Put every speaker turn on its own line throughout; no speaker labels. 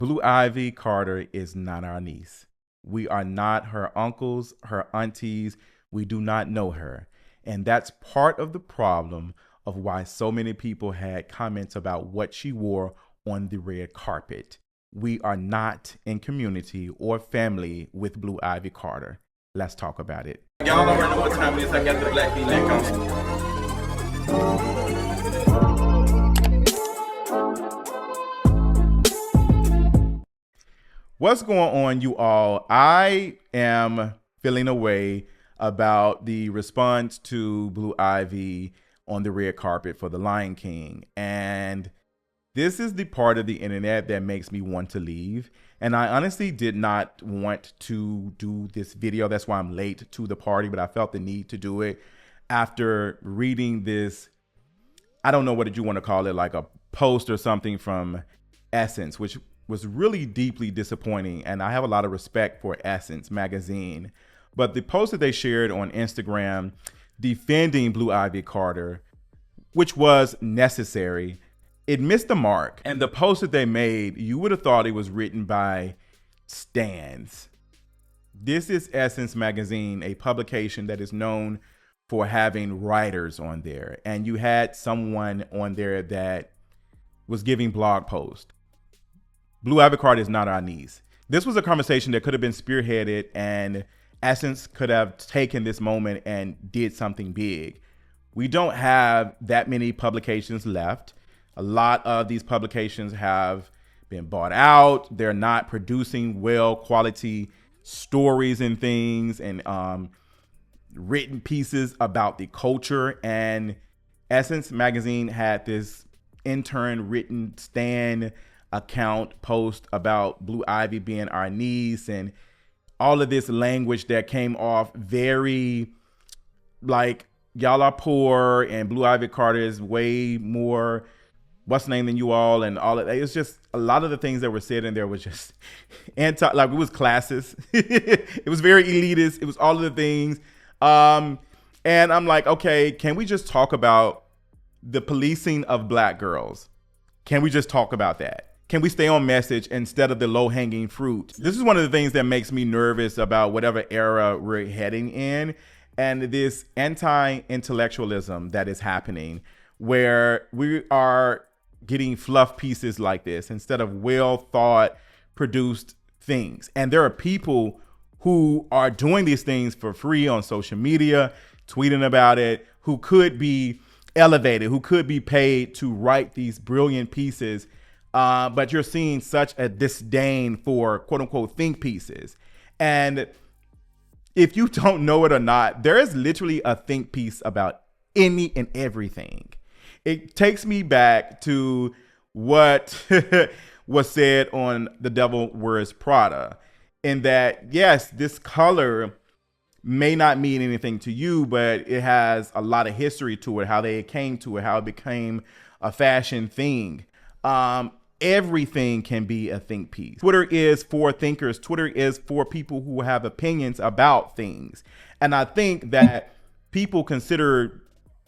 Blue Ivy Carter is not our niece. We are not her uncles, her aunties. We do not know her. And that's part of the problem of why so many people had comments about what she wore on the red carpet. We are not in community or family with Blue Ivy Carter. Let's talk about it. Y'all already know what time it is. I got the black V-neck on. What's going on, you all? I am feeling a way about the response to Blue Ivy on the red carpet for The Lion King. And this is the part of the internet that makes me want to leave. And I honestly did not want to do this video. That's why I'm late to the party, but I felt the need to do it after reading this. I don't know what you want to call it, like a post or something from Essence, which was really deeply disappointing. And I have a lot of respect for Essence magazine. But the post that they shared on Instagram defending Blue Ivy Carter, which was necessary, it missed the mark. And the post that they made, you would have thought it was written by stans. This is Essence magazine, a publication that is known for having writers on there. And you had someone on there that was giving blog posts. Blue Ivy Carter is not our niece. This was a conversation that could have been spearheaded, and Essence could have taken this moment and did something big. We don't have that many publications left. A lot of these publications have been bought out. They're not producing well quality stories and things and written pieces about the culture. And Essence magazine had this intern written stan account post about Blue Ivy being our niece and all of this language that came off very like y'all are poor and Blue Ivy Carter is way more what's the name than you all, and all of that. It's just a lot of the things that were said in there was just like it was classist. It was very elitist. It was all of the things. And I'm like, okay, can we just talk about the policing of black girls? Can we just talk about that? Can we stay on message instead of the low-hanging fruit? This is one of the things that makes me nervous about whatever era we're heading in, and this anti-intellectualism that is happening, where we are getting fluff pieces like this instead of well-thought, produced things. And there are people who are doing these things for free on social media, tweeting about it, who could be elevated, who could be paid to write these brilliant pieces. But you're seeing such a disdain for quote unquote think pieces. And if you don't know it or not, there is literally a think piece about any and everything. It takes me back to what was said on The Devil Wears Prada, in that, yes, this color may not mean anything to you, but it has a lot of history to it, how they came to it, how it became a fashion thing. Everything can be a think piece. Twitter is for thinkers. Twitter is for people who have opinions about things. And I think that people consider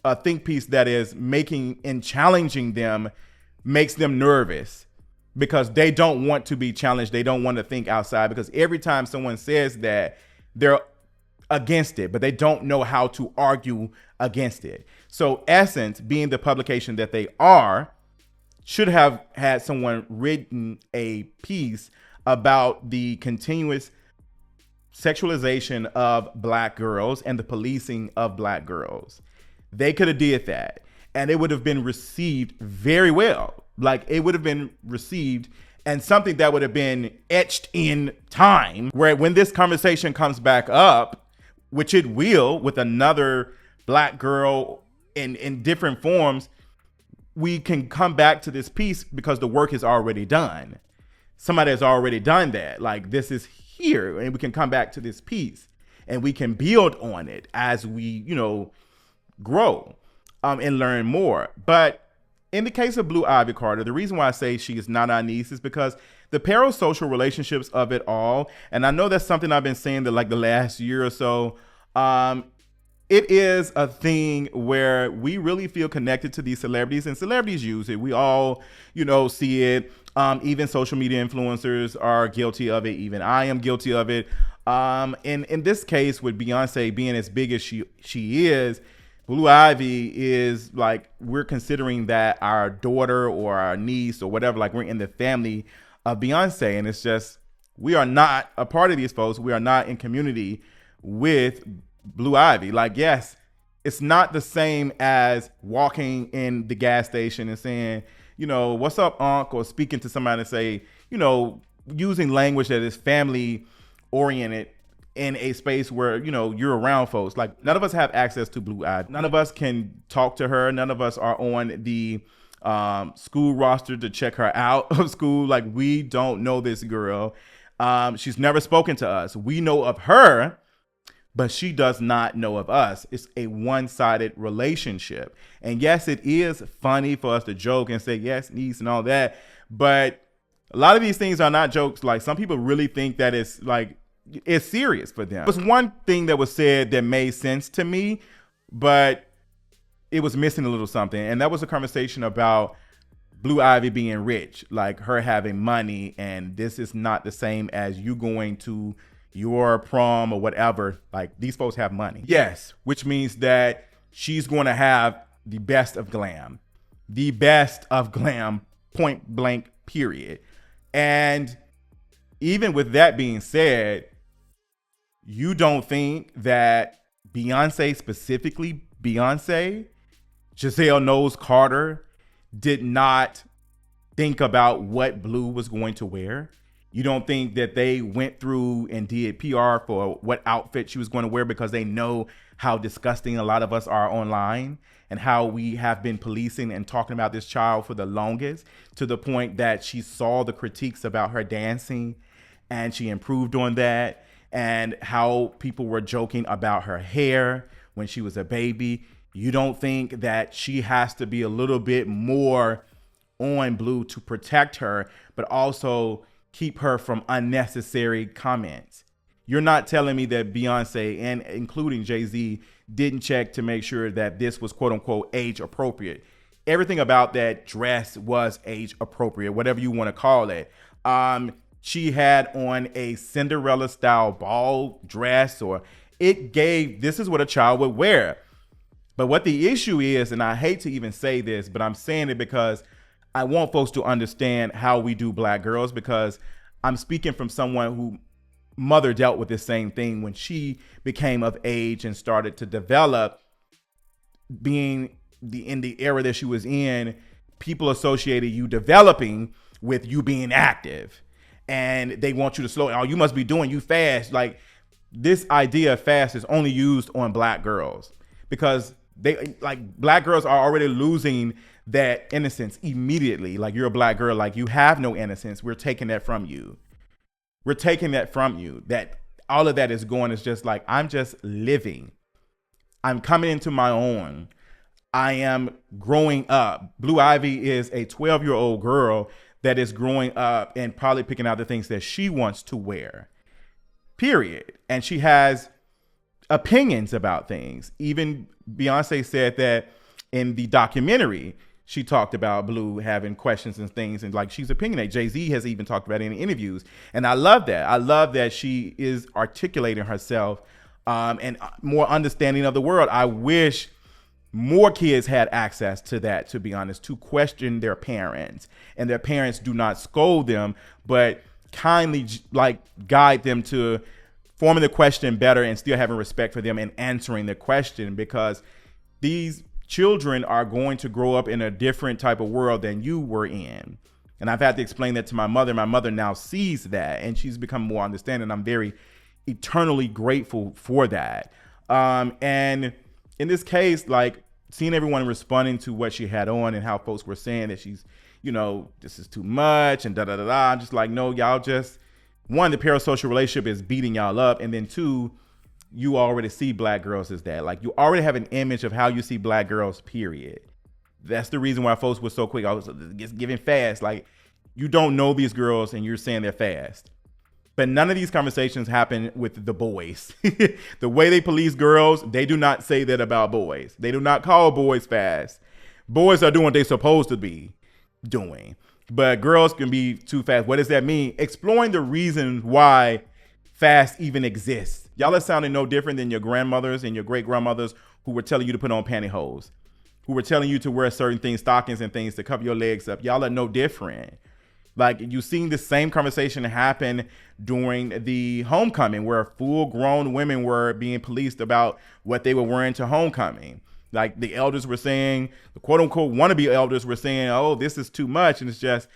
a think piece that is making and challenging them makes them nervous because they don't want to be challenged. They don't want to think outside, because every time someone says that, they're against it, but they don't know how to argue against it. So Essence, being the publication that they are, should have had someone written a piece about the continuous sexualization of black girls and the policing of black girls. They could have did that, and it would have been received very well. Like, it would have been received, and something that would have been etched in time, where when this conversation comes back up, which it will, with another black girl in different forms, we can come back to this piece because the work is already done. Somebody has already done that. Like, this is here, and we can come back to this piece and we can build on it as we, grow and learn more. But in the case of Blue Ivy Carter, the reason why I say she is not our niece is because the parasocial relationships of it all, and I know that's something I've been saying that like the last year or so, it is a thing where we really feel connected to these celebrities, and celebrities use it. We all, see it. Even social media influencers are guilty of it. Even I am guilty of it. In this case, with Beyonce being as big as she is, Blue Ivy is like, we're considering that our daughter or our niece or whatever, like we're in the family of Beyonce. And it's just, we are not a part of these folks. We are not in community with Blue Ivy. Like, yes, it's not the same as walking in the gas station and saying, you know, what's up, Unc? Or speaking to somebody and say, you know, using language that is family oriented in a space where, you know, you're around folks. Like, none of us have access to Blue Ivy. None of us can talk to her. None of us are on the school roster to check her out of school. Like, we don't know this girl. She's never spoken to us. We know of her, but she does not know of us. It's a one-sided relationship. And yes, it is funny for us to joke and say, yes, niece and all that. But a lot of these things are not jokes. Like, some people really think that it's like, it's serious for them. There was one thing that was said that made sense to me, but it was missing a little something. And that was a conversation about Blue Ivy being rich, like her having money. And this is not the same as you going to your prom or whatever. Like, these folks have money. Yes, which means that she's going to have the best of glam, point blank, period. And even with that being said, you don't think that Beyonce, specifically Beyonce, Giselle Knowles Carter, did not think about what Blue was going to wear? You don't think that they went through and did PR for what outfit she was going to wear, because they know how disgusting a lot of us are online and how we have been policing and talking about this child for the longest, to the point that she saw the critiques about her dancing and she improved on that, and how people were joking about her hair when she was a baby. You don't think that she has to be a little bit more on Blue to protect her, but also keep her from unnecessary comments? You're not telling me that Beyonce, and including Jay-Z, didn't check to make sure that this was quote unquote age appropriate. Everything about that dress was age appropriate, whatever you want to call it. She had on a Cinderella style ball dress, or it gave, this is what a child would wear. But what the issue is, and I hate to even say this, but I'm saying it because I want folks to understand how we do Black girls, because I'm speaking from someone who mother dealt with the same thing when she became of age and started to develop. Being in the era that she was in, people associated you developing with you being active, and they want you to slow. Oh, you must be doing you fast. Like, this idea of fast is only used on Black girls, because they, like, Black girls are already losing that innocence immediately. Like, you're a Black girl, like, you have no innocence. We're taking that from you. That all of that is going. Is just like, I'm just living. I'm coming into my own. I am growing up. Blue Ivy is a 12-year-old girl that is growing up and probably picking out the things that she wants to wear, period. And she has opinions about things. Even Beyonce said that in the documentary, she talked about Blue having questions and things, and like, she's opinionated. Jay-Z has even talked about it in interviews. And I love that. I love that she is articulating herself and more understanding of the world. I wish more kids had access to that, to be honest, to question their parents, and their parents do not scold them, but kindly like guide them to forming the question better and still having respect for them and answering the question, because these children are going to grow up in a different type of world than you were in. And I've had to explain that to my mother. My mother now sees that, and she's become more understanding. I'm very eternally grateful for that. And in this case, like, seeing everyone responding to what she had on and how folks were saying that she's, you know, this is too much and da-da-da-da. I'm just like, no, y'all just, one, the parasocial relationship is beating y'all up. And then two, you already see Black girls as that. Like, you already have an image of how you see Black girls, period. That's the reason why folks were so quick. I was just giving fast. Like, you don't know these girls and you're saying they're fast. But none of these conversations happen with the boys. The way they police girls, they do not say that about boys. They do not call boys fast. Boys are doing what they're supposed to be doing. but girls can be too fast. What does that mean? Exploring the reason why fast even exists. Y'all are sounding no different than your grandmothers and your great grandmothers who were telling you to put on pantyhose, who were telling you to wear certain things, stockings and things to cover your legs up. Y'all are no different. Like, you seen the same conversation happen during the homecoming, where full grown women were being policed about what they were wearing to homecoming. Like, the elders were saying, the quote unquote wannabe elders were saying, oh, this is too much. And it's just,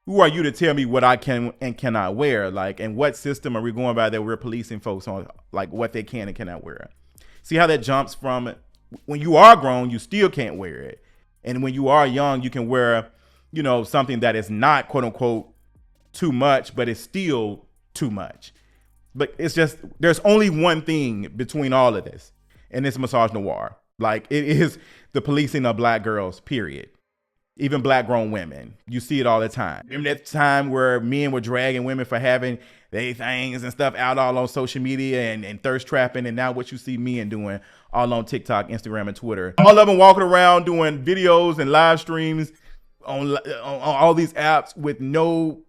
who are you to tell me what I can and cannot wear? Like, and what system are we going by that we're policing folks on, like, what they can and cannot wear? See how that jumps from when you are grown, you still can't wear it. And when you are young, you can wear, you know, something that is not quote unquote too much, but it's still too much. But it's just, there's only one thing between all of this, and it's misogynoir. Like, it is the policing of black girls, period. Even black grown women. You see it all the time. Remember that time where men were dragging women for having their things and stuff out all on social media and thirst trapping, and now what you see men doing all on TikTok, Instagram, and Twitter. All of them walking around doing videos and live streams on all these apps with no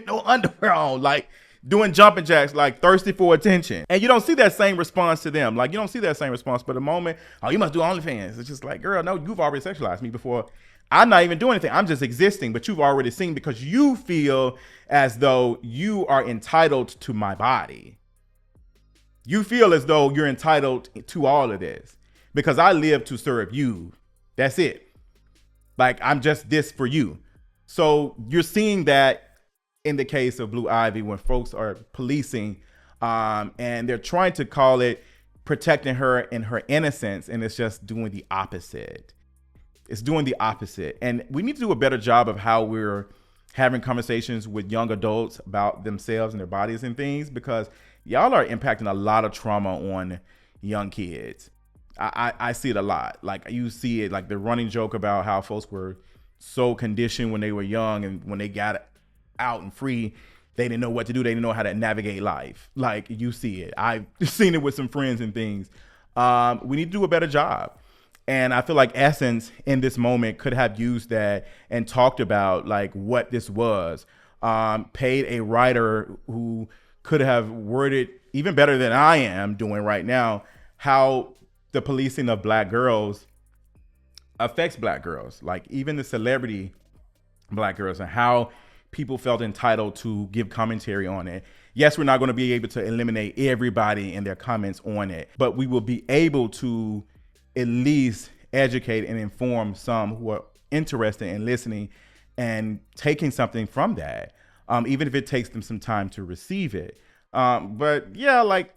no underwear on, like doing jumping jacks, like thirsty for attention. And you don't see that same response to them. Like, you don't see that same response. But the moment, oh, you must do OnlyFans. It's just like, girl, no, you've already sexualized me before. I'm not even doing anything. I'm just existing, but you've already seen, because you feel as though you are entitled to my body. You feel as though you're entitled to all of this because I live to serve you. That's it. Like, I'm just this for you. So you're seeing that in the case of Blue Ivy, when folks are policing and they're trying to call it protecting her in her innocence, and it's just doing the opposite. It's doing the opposite. And we need to do a better job of how we're having conversations with young adults about themselves and their bodies and things, because y'all are impacting a lot of trauma on young kids. I see it a lot. Like, you see it, like the running joke about how folks were so conditioned when they were young, and when they got out and free, they didn't know what to do. They didn't know how to navigate life. Like, you see it. I've seen it with some friends and things. We need to do a better job. And I feel like Essence in this moment could have used that and talked about like what this was. Paid a writer who could have worded even better than I am doing right now how the policing of black girls affects black girls, like even the celebrity black girls, and how people felt entitled to give commentary on it. Yes, we're not going to be able to eliminate everybody and their comments on it, but we will be able to at least educate and inform some who are interested in listening and taking something from that, even if it takes them some time to receive it. But yeah, like,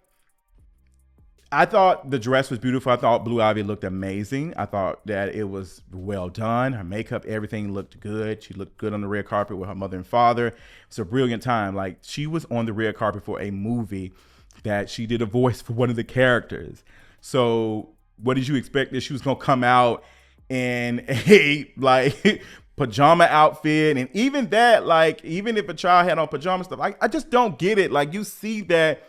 I thought the dress was beautiful. I thought Blue Ivy looked amazing. I thought that it was well done. Her makeup, everything looked good. She looked good on the red carpet with her mother and father. It's a brilliant time. Like, she was on the red carpet for a movie that she did a voice for one of the characters. So what did you expect, that she was going to come out in a like pajama outfit? And even that, like, even if a child had on pajama stuff, I just don't get it. Like, you see that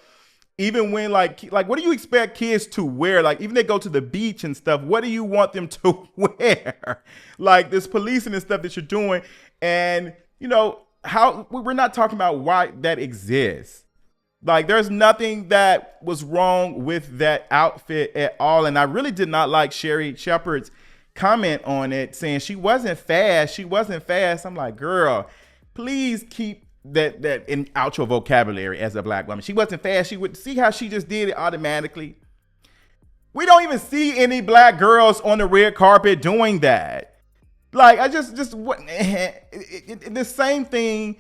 even when like what do you expect kids to wear? Like, even they go to the beach and stuff, what do you want them to wear? Like, this policing and stuff that you're doing. And you know, how we're not talking about why that exists. Like, there's nothing that was wrong with that outfit at all. And I really did not like Sherry Shepherd's comment on it, saying she wasn't fast. She wasn't fast. I'm like, girl, please keep that in out your vocabulary as a black woman. She wasn't fast. She would see how she just did it automatically. We don't even see any black girls on the red carpet doing that. Like, I just what the same thing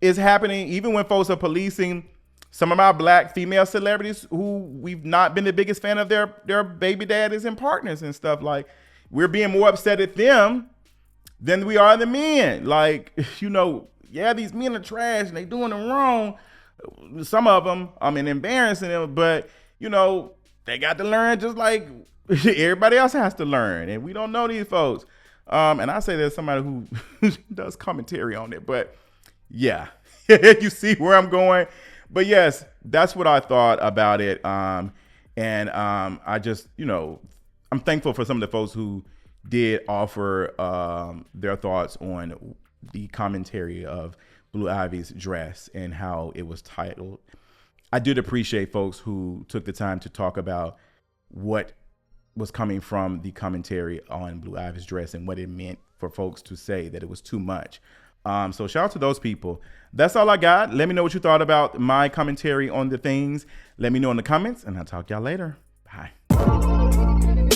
is happening even when folks are policing some of our black female celebrities who we've not been the biggest fan of their baby daddies and partners and stuff. Like, we're being more upset at them than we are the men. Like, you know, yeah, these men are trash and they doing them wrong. Some of them, I mean, embarrassing them, but you know, they got to learn just like everybody else has to learn. And we don't know these folks. And I say there's somebody who does commentary on it, but yeah, you see where I'm going. But yes, that's what I thought about it. I just, you know, I'm thankful for some of the folks who did offer their thoughts on the commentary of Blue Ivy's dress and how it was titled. I did appreciate folks who took the time to talk about what was coming from the commentary on Blue Ivy's dress and what it meant for folks to say that it was too much. So shout out to those people. That's all I got. Let me know what you thought about my commentary on the things. Let me know in the comments, and I'll talk to y'all later. Bye.